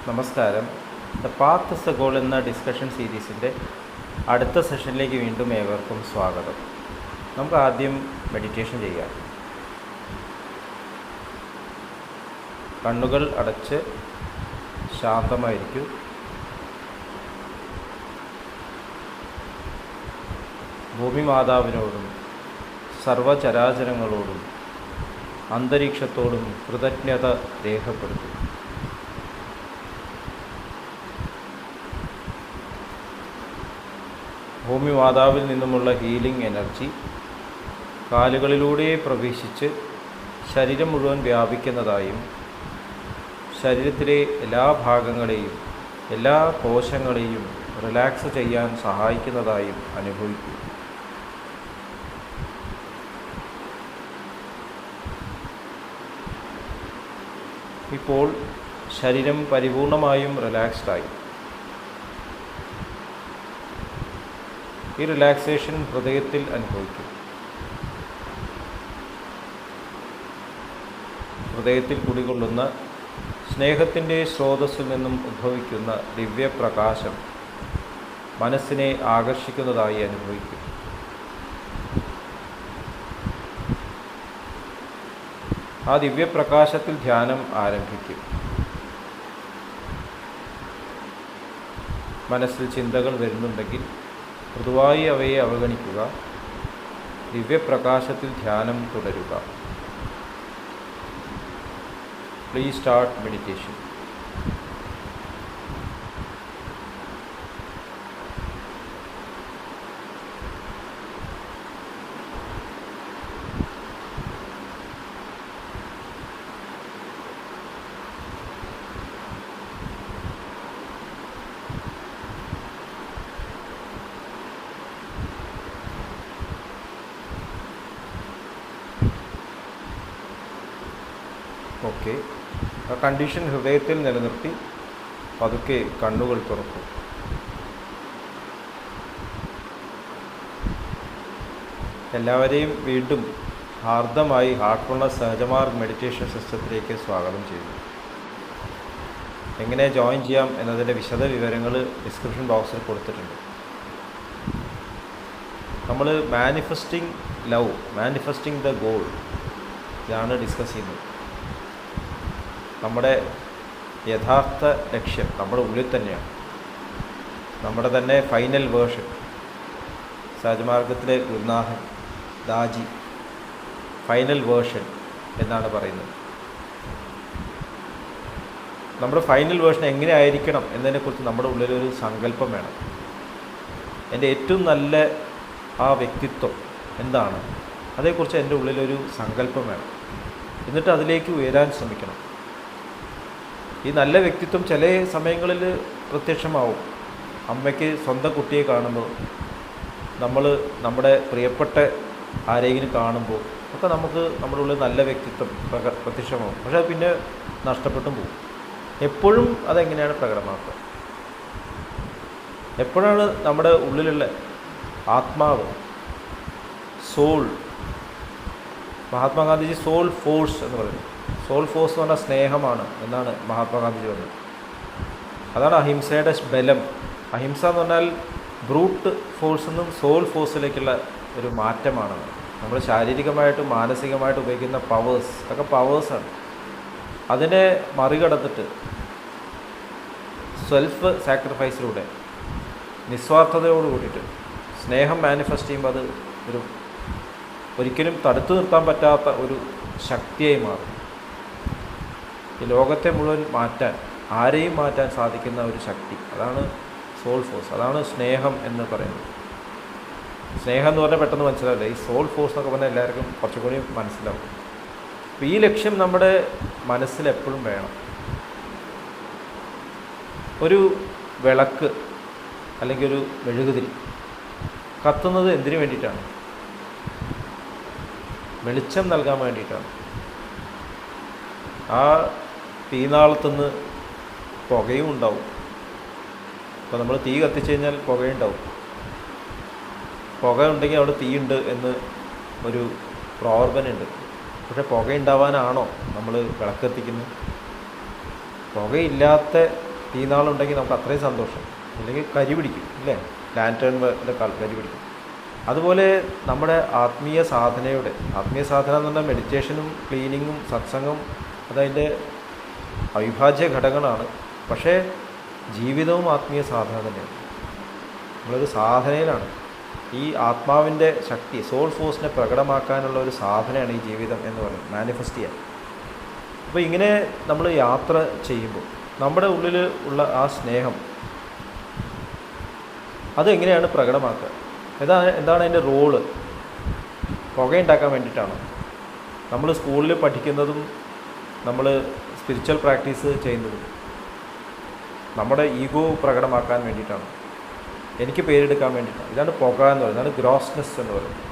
നമസ്കാരം. The path is the goal എന്ന discussion സീരീസിൻ്റെ അടുത്ത സെഷനിലേക്ക് വീണ്ടും ഏവർക്കും സ്വാഗതം. നമുക്ക് ആദ്യം മെഡിറ്റേഷൻ ചെയ്യാം. കണ്ണുകൾ അടച്ച് ശാന്തമായിരിക്കും. ഭൂമി മാതാവിനോടും സർവചരാചരങ്ങളോടും അന്തരീക്ഷത്തോടും കൃതജ്ഞത രേഖപ്പെടുത്തും. ഭൂമി മാതാവിൽ നിന്നുമുള്ള ഹീലിംഗ് എനർജി കാലുകളിലൂടെ പ്രവേശിച്ച് ശരീരം മുഴുവൻ വ്യാപിക്കുന്നതായും ശരീരത്തിലെ എല്ലാ ഭാഗങ്ങളെയും എല്ലാ കോശങ്ങളെയും റിലാക്സ് ചെയ്യാൻ സഹായിക്കുന്നതായും അനുഭവിക്കും. ഇപ്പോൾ ശരീരം പരിപൂർണമായും റിലാക്സ്ഡായി. ഈ റിലാക്സേഷൻ ഹൃദയത്തിൽ അനുഭവിക്കും. ഹൃദയത്തിൽ കുടികൊള്ളുന്ന സ്നേഹത്തിൻ്റെ സ്രോതസ്സിൽ നിന്നും ഉദ്ഭവിക്കുന്ന ദിവ്യപ്രകാശം മനസ്സിനെ ആകർഷിക്കുന്നതായി അനുഭവിക്കും. ആ ദിവ്യപ്രകാശത്തിൽ ധ്യാനം ആരംഭിക്കും. മനസ്സിൽ ചിന്തകൾ വരുന്നുണ്ടെങ്കിൽ പൊതുവായി അവയെ അവഗണിക്കുക. ദിവ്യപ്രകാശത്തിൽ ധ്യാനം തുടരുക. Please start meditation. ഓക്കെ, ആ കണ്ടീഷൻ ഹൃദയത്തിൽ നിലനിർത്തി പതുക്കെ കണ്ണുകൾ തുറക്കും. എല്ലാവരെയും വീണ്ടും ഹാർദമായി ഹാർട്ട്ഫുൾനെസ് സഹജമാർഗ് മെഡിറ്റേഷൻ സിസ്റ്റത്തിലേക്ക് സ്വാഗതം ചെയ്യുന്നു. എങ്ങനെ ജോയിൻ ചെയ്യാം എന്നതിൻ്റെ വിശദ വിവരങ്ങൾ ഡിസ്ക്രിപ്ഷൻ ബോക്സിൽ കൊടുത്തിട്ടുണ്ട്. നമ്മൾ manifesting love, manifesting the goal ഇതാണ് ഡിസ്കസ് ചെയ്യുന്നത്. നമ്മുടെ യഥാർത്ഥ ലക്ഷ്യം നമ്മുടെ ഉള്ളിൽ തന്നെയാണ്. നമ്മുടെ തന്നെ ഫൈനൽ വേർഷൻ. സഹജമാർഗത്തിലെ ഗുരുനാഥൻ ദാജി ഫൈനൽ വേർഷൻ എന്നാണ് പറയുന്നത്. നമ്മുടെ ഫൈനൽ വേർഷൻ എങ്ങനെ ആയിരിക്കണം എന്നതിനെക്കുറിച്ച് നമ്മുടെ ഉള്ളിലൊരു സങ്കല്പം വേണം. എൻ്റെ ഏറ്റവും നല്ല ആ വ്യക്തിത്വം എന്താണ്, അതേക്കുറിച്ച് എൻ്റെ ഉള്ളിലൊരു സങ്കല്പം വേണം. എന്നിട്ട് അതിലേക്ക് ഉയരാൻ ശ്രമിക്കണം. ഈ നല്ല വ്യക്തിത്വം ചില സമയങ്ങളിൽ പ്രത്യക്ഷമാവും. അമ്മയ്ക്ക് സ്വന്തം കുട്ടിയെ കാണുമ്പോൾ, നമ്മൾ നമ്മുടെ പ്രിയപ്പെട്ട ആരെങ്കിലും കാണുമ്പോൾ ഒക്കെ നമുക്ക് നമ്മുടെ ഉള്ളിൽ നല്ല വ്യക്തിത്വം പ്രത്യക്ഷമാവും. പക്ഷെ അത് പിന്നെ നഷ്ടപ്പെട്ടും പോകും. എപ്പോഴും അതെങ്ങനെയാണ് പ്രകടമാക്കുക? എപ്പോഴാണ് നമ്മുടെ ഉള്ളിലുള്ള ആത്മാവ്, സോൾ, മഹാത്മാഗാന്ധിജി സോൾ ഫോഴ്സ് എന്ന് പറയുന്നത്, സോൾ ഫോഴ്സ് എന്ന് പറഞ്ഞാൽ സ്നേഹമാണ് എന്നാണ് മഹാത്മാഗാന്ധിജി പറഞ്ഞത്. അതാണ് അഹിംസയുടെ ബലം. അഹിംസ എന്ന് പറഞ്ഞാൽ ബ്രൂട്ട് ഫോഴ്സിൽ നിന്നും സോൾ ഫോഴ്സിലേക്കുള്ള ഒരു മാറ്റമാണ്. നമ്മൾ ശാരീരികമായിട്ടും മാനസികമായിട്ടും ഉപയോഗിക്കുന്ന പവേഴ്സ് ഒക്കെ പവേഴ്സാണ്. അതിനെ മറികടന്നിട്ട് സെൽഫ് സാക്രിഫൈസിലൂടെ നിസ്വാർത്ഥതയോട് കൂടിയിട്ട് സ്നേഹം മാനിഫെസ്റ്റ് ചെയ്യുമ്പോൾ അത് ഒരിക്കലും തടുത്തു നിർത്താൻ പറ്റാത്ത ഒരു ശക്തിയായി മാറും. ഈ ലോകത്തെ മുഴുവൻ മാറ്റാൻ, ആരെയും മാറ്റാൻ സാധിക്കുന്ന ഒരു ശക്തി, അതാണ് സോൾ ഫോഴ്സ്. അതാണ് സ്നേഹം എന്ന് പറയുന്നത്. സ്നേഹം എന്ന് പറഞ്ഞാൽ പെട്ടെന്ന് മനസ്സിലാവില്ല. ഈ സോൾ ഫോഴ്സ് എന്നൊക്കെ പറഞ്ഞാൽ എല്ലാവർക്കും കുറച്ചുകൂടി മനസ്സിലാവും. അപ്പോൾ ഈ ലക്ഷ്യം നമ്മുടെ മനസ്സിൽ എപ്പോഴും വേണം. ഒരു വിളക്ക് അല്ലെങ്കിൽ ഒരു മെഴുകുതിരി കത്തുന്നത് എന്തിനു വേണ്ടിയിട്ടാണ്? വെളിച്ചം നൽകാൻ വേണ്ടിയിട്ടാണ്. ആ തീനാളത്തുനിന്ന് പുകയും ഉണ്ടാവും. അപ്പോൾ നമ്മൾ തീ കത്തിച്ച് കഴിഞ്ഞാൽ പുകയുണ്ടാവും. പുക ഉണ്ടെങ്കിൽ അവിടെ തീയുണ്ട് എന്ന് ഒരു പ്രോവർബനുണ്ട്. പക്ഷെ പുകയുണ്ടാവാനാണോ നമ്മൾ വിളക്കെത്തിക്കുന്നത്? പുകയില്ലാത്ത തീനാളുണ്ടെങ്കിൽ നമുക്ക് അത്രയും സന്തോഷം. അല്ലെങ്കിൽ കരി പിടിക്കും അല്ലേ, ലാൻറ്റേണിൻ്റെ കരി പിടിക്കും. അതുപോലെ നമ്മുടെ ആത്മീയ സാധന എന്ന് പറഞ്ഞാൽ മെഡിറ്റേഷനും ക്ലീനിങ്ങും സത്സംഗം അതതിൻ്റെ അവിഭാജ്യ ഘടകങ്ങളാണ്. പക്ഷേ ജീവിതവും ആത്മീയ സാധന തന്നെയാണ്. നമ്മളൊരു സാധനയിലാണ്. ഈ ആത്മാവിൻ്റെ ശക്തി, സോൾ ഫോഴ്സിനെ പ്രകടമാക്കാനുള്ള ഒരു സാധനയാണ് ഈ ജീവിതം എന്ന് പറയുന്നത്, മാനിഫെസ്റ്റ് ചെയ്യാൻ. അപ്പോൾ ഇങ്ങനെ നമ്മൾ യാത്ര ചെയ്യുമ്പോൾ നമ്മുടെ ഉള്ളിൽ ഉള്ള ആ സ്നേഹം അതെങ്ങനെയാണ് പ്രകടമാക്കുക? എന്താണ് അതിൻ്റെ റോള്? പുകയുണ്ടാക്കാൻ വേണ്ടിയിട്ടാണ് നമ്മൾ സ്കൂളിൽ പഠിക്കുന്നതും നമ്മൾ സ്പിരിച്വൽ പ്രാക്ടീസ് ചെയ്യുന്നതും? നമ്മുടെ ഈഗോ പ്രകടമാക്കാൻ വേണ്ടിയിട്ടാണ്, എനിക്ക് പേരെടുക്കാൻ വേണ്ടിയിട്ടാണ്. ഇതാണ് പുക എന്ന് പറയുന്നത്, ഇതാണ് ഗ്രോസ്നെസ് എന്ന് പറയുന്നത്.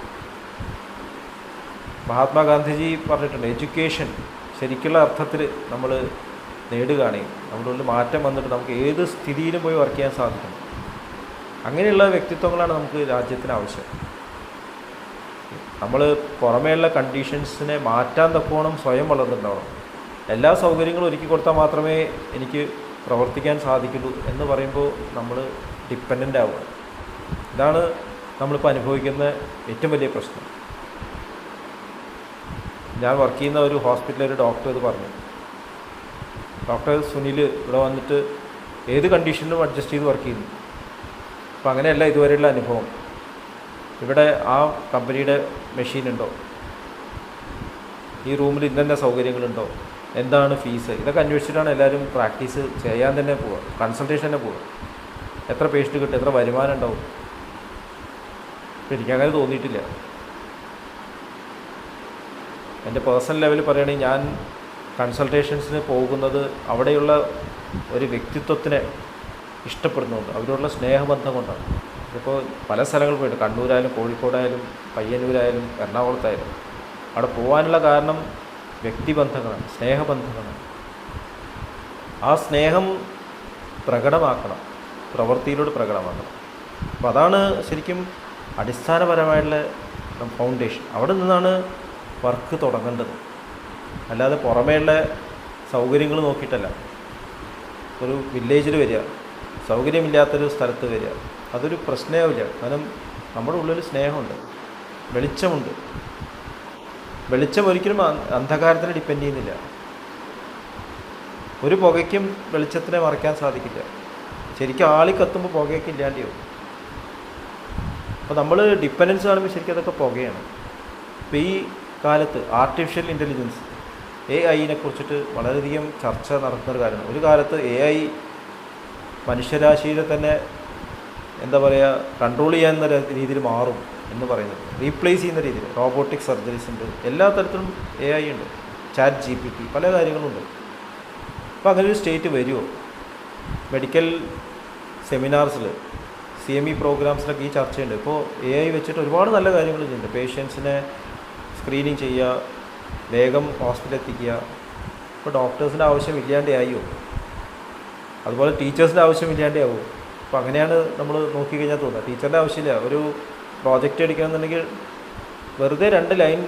മഹാത്മാഗാന്ധിജി പറഞ്ഞിട്ടുണ്ട്, എഡ്യൂക്കേഷൻ ശരിക്കുള്ള അർത്ഥത്തിൽ നമ്മൾ നേടുകയാണെങ്കിൽ നമ്മുടെ ഉള്ളിൽ മാറ്റം വന്നിട്ട് നമുക്ക് ഏത് സ്ഥിതിയിലും പോയി വർക്ക് ചെയ്യാൻ സാധിക്കണം. അങ്ങനെയുള്ള വ്യക്തിത്വങ്ങളാണ് നമുക്ക് രാജ്യത്തിന് ആവശ്യം. നമ്മൾ പുറമേയുള്ള കണ്ടീഷൻസിനെ മാറ്റാൻ തക്കോണം സ്വയം വളർന്നിട്ടുണ്ടാവണം. എല്ലാ സൗകര്യങ്ങളും ഒരുക്കി കൊടുത്താൽ മാത്രമേ എനിക്ക് പ്രവർത്തിക്കാൻ സാധിക്കുള്ളൂ എന്ന് പറയുമ്പോൾ നമ്മൾ ഡിപ്പെൻഡൻ്റ് ആവുക. ഇതാണ് നമ്മളിപ്പോൾ അനുഭവിക്കുന്ന ഏറ്റവും വലിയ പ്രശ്നം. ഞാൻ വർക്ക് ചെയ്യുന്ന ഒരു ഹോസ്പിറ്റലിൽ ഒരു ഡോക്ടർ ഇത് പറഞ്ഞു. ഡോക്ടർ സുനിൽ ഇവിടെ വന്നിട്ട് ഏത് കണ്ടീഷനിലും അഡ്ജസ്റ്റ് ചെയ്ത് വർക്ക് ചെയ്യുന്നു. അപ്പോൾ അങ്ങനെയല്ല ഇതുവരെയുള്ള അനുഭവം. ഇവിടെ ആ കമ്പനിയുടെ മെഷീൻ ഉണ്ടോ, ഈ റൂമിൽ ഇന്ന സൗകര്യങ്ങളുണ്ടോ, എന്താണ് ഫീസ്, ഇതൊക്കെ അന്വേഷിച്ചിട്ടാണ് എല്ലാവരും പ്രാക്ടീസ് ചെയ്യാൻ തന്നെ പോവുക, കൺസൾട്ടേഷൻ തന്നെ പോവുക. എത്ര പേഷ്യൻ്റ് കിട്ടും, എത്ര വരുമാനം ഉണ്ടാവും. എനിക്കങ്ങനെ തോന്നിയിട്ടില്ല. എൻ്റെ പേഴ്സണൽ ലെവലിൽ പറയുകയാണെങ്കിൽ ഞാൻ കൺസൾട്ടേഷൻസിന് പോകുന്നത് അവിടെയുള്ള ഒരു വ്യക്തിത്വത്തിനെ ഇഷ്ടപ്പെടുന്നുണ്ട്, അവരോടുള്ള സ്നേഹബന്ധം കൊണ്ടാണ്. ഇപ്പോൾ പല സ്ഥലങ്ങളിൽ പോയിട്ട്, കണ്ണൂരായാലും കോഴിക്കോടായാലും പയ്യന്നൂരായാലും എറണാകുളത്തായാലും, അവിടെ പോകാനുള്ള കാരണം വ്യക്തിബന്ധങ്ങളാണ്, സ്നേഹബന്ധങ്ങളാണ്. ആ സ്നേഹം പ്രകടമാക്കണം, പ്രവൃത്തിയിലൂടെ പ്രകടമാക്കണം. അപ്പോൾ അതാണ് ശരിക്കും അടിസ്ഥാനപരമായിട്ടുള്ള ഫൗണ്ടേഷൻ. അവിടെ നിന്നാണ് വർക്ക് തുടങ്ങേണ്ടത്. അല്ലാതെ പുറമേയുള്ള സൗകര്യങ്ങൾ നോക്കിയിട്ടല്ല. ഒരു വില്ലേജിൽ വരിക, സൗകര്യമില്ലാത്തൊരു സ്ഥലത്ത് വരിക, അതൊരു പ്രശ്നമാവില്ല. കാരണം നമ്മുടെ ഉള്ളിൽ സ്നേഹമുണ്ട്, വെളിച്ചമുണ്ട്. വെളിച്ചം ഒരിക്കലും അന്ധകാരത്തിന് ഡിപ്പെൻഡ് ചെയ്യുന്നില്ല. ഒരു പുകയ്ക്കും വെളിച്ചത്തിനെ മറയ്ക്കാൻ സാധിക്കില്ല. ശരിക്കും ആളി കത്തുമ്പോൾ പുകയൊക്കെ ഇല്ലാണ്ടാവും. അപ്പോൾ നമ്മൾ ഡിപ്പെൻഡൻസ് കാണുമ്പോൾ ശരിക്കും അതൊക്കെ പുകയാണ്. ഇപ്പോൾ ഈ കാലത്ത് ആർട്ടിഫിഷ്യൽ ഇൻ്റലിജൻസ് AI കുറിച്ചിട്ട് വളരെയധികം ചർച്ച നടത്തുന്നൊരു കാര്യമാണ്. ഒരു കാലത്ത് AI മനുഷ്യരാശിയെ തന്നെ എന്താ പറയുക, കൺട്രോൾ ചെയ്യാവുന്ന രീതിയിൽ മാറും എന്ന് പറയുന്നത്, റീപ്ലേസ് ചെയ്യുന്ന രീതിയിൽ. റോബോട്ടിക് സർജറീസ് ഉണ്ട്, എല്ലാ തരത്തിലും AI ഉണ്ട്, ചാറ്റ് GPT, പല കാര്യങ്ങളുണ്ട്. അപ്പോൾ അങ്ങനെ ഒരു സ്റ്റേറ്റ് വരുമോ? മെഡിക്കൽ സെമിനാർസിൽ CME പ്രോഗ്രാംസിലൊക്കെ ഈ ചർച്ചയുണ്ട്. ഇപ്പോൾ AI വെച്ചിട്ട് ഒരുപാട് നല്ല കാര്യങ്ങൾ ചെയ്യുന്നുണ്ട്. പേഷ്യൻസിനെ സ്ക്രീനിങ് ചെയ്യുക, വേഗം ഹോസ്പിറ്റലിൽ എത്തിക്കുക. ഇപ്പോൾ ഡോക്ടേഴ്സിൻ്റെ ആവശ്യം ഇല്ലാണ്ടേ ആയോ? അതുപോലെ ടീച്ചേഴ്സിൻ്റെ ആവശ്യം ഇല്ലാണ്ടേ ആവുമോ? അപ്പോൾ അങ്ങനെയാണ് നമ്മൾ നോക്കിക്കഴിഞ്ഞാൽ തോന്നുക. ടീച്ചറിൻ്റെ ആവശ്യമില്ല. ഒരു പ്രോജക്റ്റ് എടുക്കണമെന്നുണ്ടെങ്കിൽ വെറുതെ 2 ലൈൻ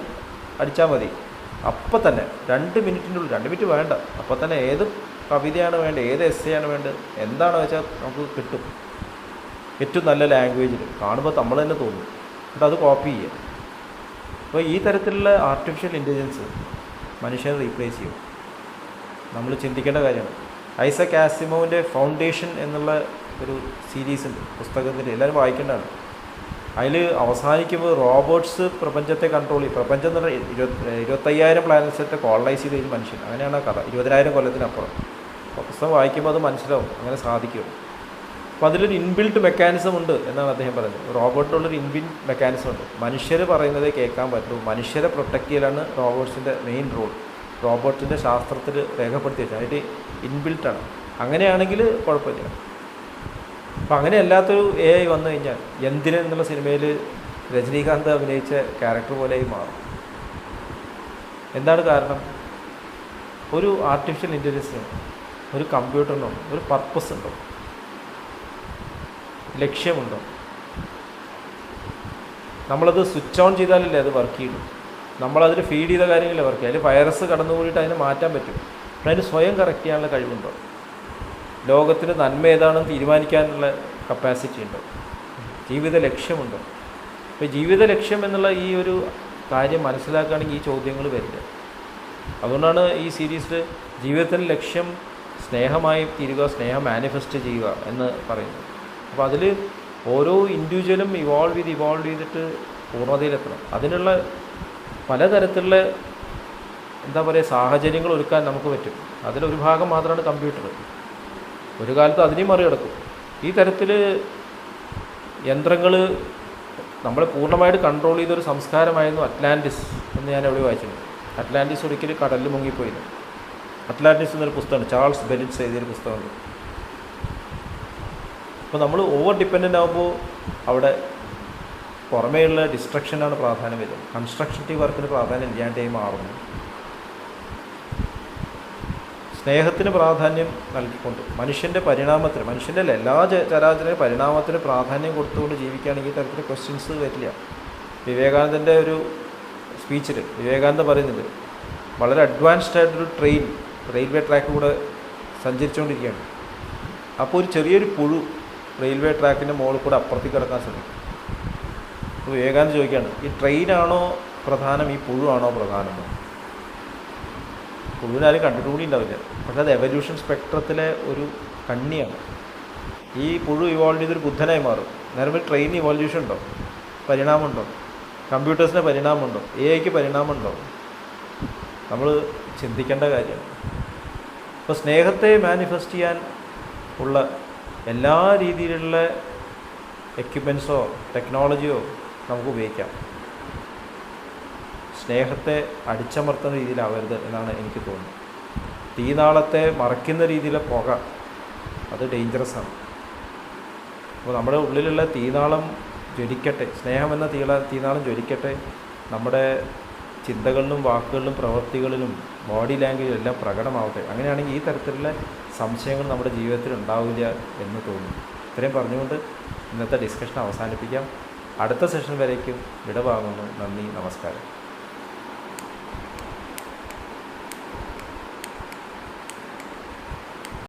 അടിച്ചാൽ മതി. അപ്പം തന്നെ 2 മിനിറ്റിനുള്ളിൽ, 2 മിനിറ്റ് വേണ്ട, അപ്പം തന്നെ ഏത് കവിതയാണ് വേണ്ടത്, ഏത് എസ്സേയാണ് വേണ്ടത്, എന്താണെന്ന് വെച്ചാൽ നമുക്ക് കിട്ടും. ഏറ്റവും നല്ല ലാംഗ്വേജിൽ കാണുമ്പോൾ നമ്മൾ തന്നെ തോന്നും. എന്നിട്ട് അത് കോപ്പി ചെയ്യുക. അപ്പോൾ ഈ തരത്തിലുള്ള ആർട്ടിഫിഷ്യൽ ഇൻ്റലിജൻസ് മനുഷ്യനെ റീപ്ലേസ് ചെയ്യും. നമ്മൾ ചിന്തിക്കേണ്ട കാര്യമാണ്. ഐസക് ആസിമോവിൻ്റെ ഫൗണ്ടേഷൻ എന്നുള്ള ഒരു സീരീസ് ഉണ്ട്, പുസ്തകത്തിൽ എല്ലാവരും വായിക്കേണ്ടതാണ്. അതിൽ അവസാനിക്കുമ്പോൾ റോബോട്ട്സ് പ്രപഞ്ചത്തെ കൺട്രോൾ ചെയ്യും. പ്രപഞ്ചം എന്ന് പറഞ്ഞാൽ 25,000 പ്ലാനറ്റ്സൊക്കെ കോളനൈസ് ചെയ്ത് കഴിഞ്ഞ് മനുഷ്യൻ. അങ്ങനെയാണ് ആ കഥ. 20,000 കൊല്ലത്തിനപ്പുറം. അപ്പോൾ പുസ്തകം വായിക്കുമ്പോൾ അത് മനസ്സിലാവും, അങ്ങനെ സാധിക്കും. അപ്പോൾ അതിലൊരു ഇൻബിൽറ്റ് മെക്കാനിസം ഉണ്ട് എന്നാണ് അദ്ദേഹം പറയുന്നത്. റോബോട്ടിനുള്ളൊരു ഇൻബിൽറ്റ് മെക്കാനിസം ഉണ്ട്. മനുഷ്യർ പറയുന്നതേ കേൾക്കാൻ പറ്റുള്ളൂ. മനുഷ്യരെ പ്രൊട്ടക്റ്റ് ചെയ്യലാണ് റോബോട്ട്സിൻ്റെ മെയിൻ റോൾ. റോബോട്ടിൻ്റെ ശാസ്ത്രത്തിൽ രേഖപ്പെടുത്തി വെച്ചാൽ അതിൽ ഇൻബിൽറ്റാണ്. അങ്ങനെയാണെങ്കിൽ കുഴപ്പമില്ല. അപ്പോൾ അങ്ങനെ അല്ലാത്തൊരു AI വന്നു കഴിഞ്ഞാൽ എന്തിന് എന്നുള്ള സിനിമയിൽ രജനീകാന്ത് അഭിനയിച്ച ക്യാരക്ടർ പോലെയായി മാറും. എന്താണ് കാരണം? ഒരു ആർട്ടിഫിഷ്യൽ ഇൻ്റലിജൻസിന്, ഒരു കമ്പ്യൂട്ടറിനോ ഒരു പർപ്പസ് ഉണ്ടോ, ലക്ഷ്യമുണ്ടോ? നമ്മളത് സ്വിച്ച് ഓൺ ചെയ്താലല്ലേ അത് വർക്ക് ചെയ്യുള്ളൂ. നമ്മളതിൽ ഫീഡ് ചെയ്ത കാര്യങ്ങളല്ലേ വർക്ക് ചെയ്യുക. അതിൽ വൈറസ് കടന്നു കൂടിയിട്ട് അതിനെ മാറ്റാൻ പറ്റും. പക്ഷേ അതിന് സ്വയം കറക്റ്റ് ചെയ്യാനുള്ള കഴിവുണ്ടോ? ലോകത്തിന് നന്മ ഏതാണെന്ന് തീരുമാനിക്കാനുള്ള കപ്പാസിറ്റി ഉണ്ടോ? ജീവിത ലക്ഷ്യമുണ്ടോ? അപ്പോൾ ജീവിത ലക്ഷ്യം എന്നുള്ള ഈ ഒരു കാര്യം മനസ്സിലാക്കുകയാണെങ്കിൽ ഈ ചോദ്യങ്ങൾ വരില്ല. അതുകൊണ്ടാണ് ഈ സീരീസിൽ ജീവിതത്തിൻ്റെ ലക്ഷ്യം സ്നേഹമായി തീരുക, സ്നേഹം മാനിഫെസ്റ്റ് ചെയ്യുക എന്ന് പറയുന്നത്. അപ്പോൾ അതിൽ ഓരോ ഇൻഡിവിജ്വലും ഇവോൾവ് ചെയ്തിട്ട് പൂർണ്ണതയിലെത്തണം. അതിനുള്ള പലതരത്തിലുള്ള എന്താ പറയുക സാഹചര്യങ്ങൾ ഒരുക്കാൻ നമുക്ക് പറ്റും. അതിലൊരു ഭാഗം മാത്രമാണ് കമ്പ്യൂട്ടർ. ഒരു കാലത്ത് അതിനെയും മറികടക്കും. ഈ തരത്തിൽ യന്ത്രങ്ങൾ നമ്മളെ പൂർണ്ണമായിട്ട് കൺട്രോൾ ചെയ്തൊരു സംസ്കാരമായിരുന്നു അറ്റ്ലാന്റിസ് എന്ന് ഞാൻ എവിടെ വായിച്ചിട്ടുണ്ട്. അറ്റ്ലാന്റിസ് ഒരിക്കലും കടലിൽ മുങ്ങിപ്പോയില്ല. അറ്റ്ലാന്റിസ് എന്നൊരു പുസ്തകമുണ്ട്, ചാൾസ് ബെലിറ്റ്സ് എഴുതിയൊരു പുസ്തകമുണ്ട്. അപ്പോൾ നമ്മൾ ഓവർ ഡിപ്പെൻഡൻ്റ് ആകുമ്പോൾ അവിടെ പുറമേയുള്ള ഡിസ്ട്രക്ഷനാണ് പ്രാധാന്യം വരുന്നത്. കൺസ്ട്രക്റ്റീവ് വർക്കിന് പ്രാധാന്യം ഇല്ലാണ്ടായി മാറുന്നു. സ്നേഹത്തിന് പ്രാധാന്യം നൽകിക്കൊണ്ട് മനുഷ്യൻ്റെ പരിണാമത്തിന്, മനുഷ്യൻ്റെ അല്ല എല്ലാ ചരാചര പരിണാമത്തിന് പ്രാധാന്യം കൊടുത്തുകൊണ്ട് ജീവിക്കുകയാണെങ്കിൽ ഈ തരത്തിലുള്ള ക്വസ്റ്റ്യൻസ് വരില്ല. വിവേകാനന്ദൻ്റെ ഒരു സ്പീച്ചിൽ വിവേകാനന്ദ പറയുന്നുണ്ട്, വളരെ അഡ്വാൻസ്ഡ് ആയിട്ടൊരു ട്രെയിൻ റെയിൽവേ ട്രാക്ക് കൂടെ സഞ്ചരിച്ചുകൊണ്ടിരിക്കുകയാണ്. അപ്പോൾ ഒരു ചെറിയൊരു പുഴു റെയിൽവേ ട്രാക്കിൻ്റെ മുകളിൽ കൂടെ അപ്പുറത്തേക്ക് കിടക്കാൻ ശ്രമിക്കും. അപ്പോൾ വിവേകാനന്ദ ചോദിക്കുകയാണ്, ഈ ട്രെയിനാണോ പ്രധാനം, ഈ പുഴുവാണോ പ്രധാനം? പുഴുവിനാരും കണ്ടിട്ടുകൂടി ഉണ്ടാവില്ല. പക്ഷേ അത് എവല്യൂഷൻ സ്പെക്ട്രത്തിലെ ഒരു കണ്ണിയാണ്. ഈ പുഴു ഇവോൾവ് ചെയ്തൊരു ബുദ്ധനായി മാറും. നേരെ ട്രെയിൻ ഇവോല്യൂഷൻ ഉണ്ടോ? പരിണാമമുണ്ടോ? കമ്പ്യൂട്ടേഴ്സിൻ്റെ പരിണാമമുണ്ടോ? AI പരിണാമമുണ്ടോ? നമ്മൾ ചിന്തിക്കേണ്ട കാര്യമാണ്. അപ്പോൾ സ്നേഹത്തെ മാനിഫെസ്റ്റ് ചെയ്യാൻ ഉള്ള എല്ലാ രീതിയിലുള്ള എക്യുപ്മെൻറ്റ്സോ ടെക്നോളജിയോ നമുക്ക് ഉപയോഗിക്കാം. സ്നേഹത്തെ അടിച്ചമർത്തുന്ന രീതിയിലാവരുത് എന്നാണ് എനിക്ക് തോന്നുന്നത്. തീനാളത്തെ മറയ്ക്കുന്ന രീതിയിലെ പുക, അത് ഡേഞ്ചറസാണ്. അപ്പോൾ നമ്മുടെ ഉള്ളിലുള്ള തീനാളം ജ്വലിക്കട്ടെ, സ്നേഹമെന്ന തീനാളം ജ്വലിക്കട്ടെ. നമ്മുടെ ചിന്തകളിലും വാക്കുകളിലും പ്രവൃത്തികളിലും ബോഡി ലാംഗ്വേജിലും എല്ലാം പ്രകടമാവട്ടെ. അങ്ങനെയാണെങ്കിൽ ഈ തരത്തിലുള്ള സംശയങ്ങൾ നമ്മുടെ ജീവിതത്തിൽ ഉണ്ടാവില്ല എന്ന് തോന്നുന്നു. ഇത്രയും പറഞ്ഞുകൊണ്ട് ഇന്നത്തെ ഡിസ്കഷൻ അവസാനിപ്പിക്കാം. അടുത്ത സെഷൻ വരേക്കും വിടവാങ്ങുന്നു. നന്ദി, നമസ്കാരം.